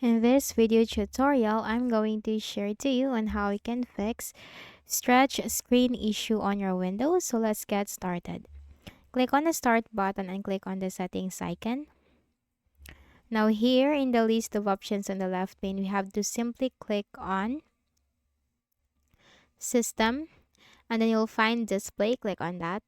In this video tutorial, I'm going to share to you on how you can fix stretch screen issue on your Windows. So let's get started. Click on the start button and click on the settings icon. Now here in the list of options on the left pane, we have to simply click on system and then you'll find display. Click on that.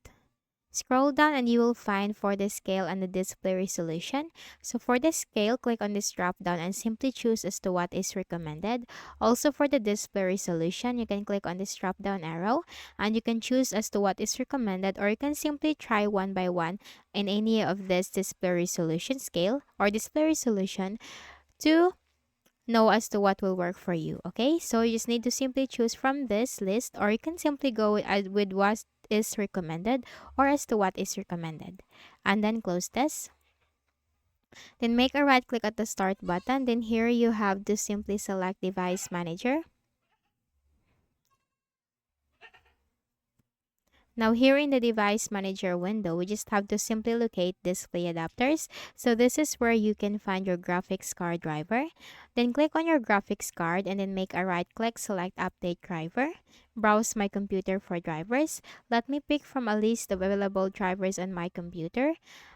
Scroll down and you will find for the scale and the display resolution. So for the scale, click on this drop down and simply choose as to what is recommended. Also for the display resolution, you can click on this drop down arrow and you can choose as to what is recommended, or you can simply try one by one in any of this display resolution scale or display resolution to know as to what will work for you. Okay, so you just need to simply choose from this list, or you can simply go with what is recommended or as to what is recommended, and then close this. Then make a right click at the start button. Then here you have to simply select device manager. Now here in the device manager window, we just have to simply locate display adapters. So this is where you can find your graphics card driver. Then click on your graphics card and then make a right click, select update driver. Browse my computer for drivers. Let me pick from a list of available drivers on my computer.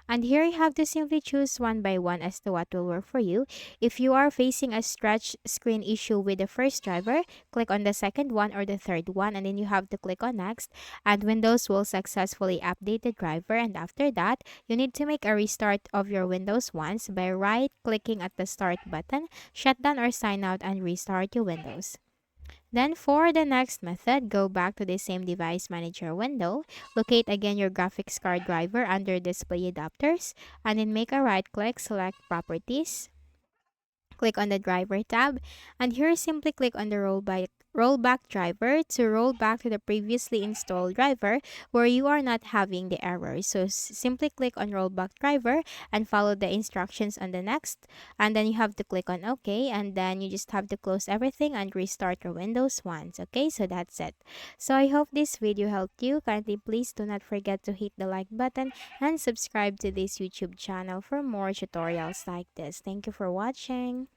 And here you have to simply choose one by one as to what will work for you. If you are facing a stretch screen issue with the first driver, click on the second one or the third one, and then you have to click on next, and Windows will successfully update the driver. And after that, you need to make a restart of your Windows once by right clicking at the start button, shut down or sign out, and restart your Windows. Then for the next method, go back to the same device manager window, locate again your graphics card driver under display adapters, and then make a right click, select properties. Click on the driver tab, and here simply click on the rollback driver to roll back to the previously installed driver where you are not having the error. So simply click on rollback driver and follow the instructions on the next, and then you have to click on OK, and then you just have to close everything and restart your Windows once. Okay, so that's it. So I hope this video helped you. Kindly please do not forget to hit the like button and subscribe to this YouTube channel for more tutorials like this. Thank you for watching.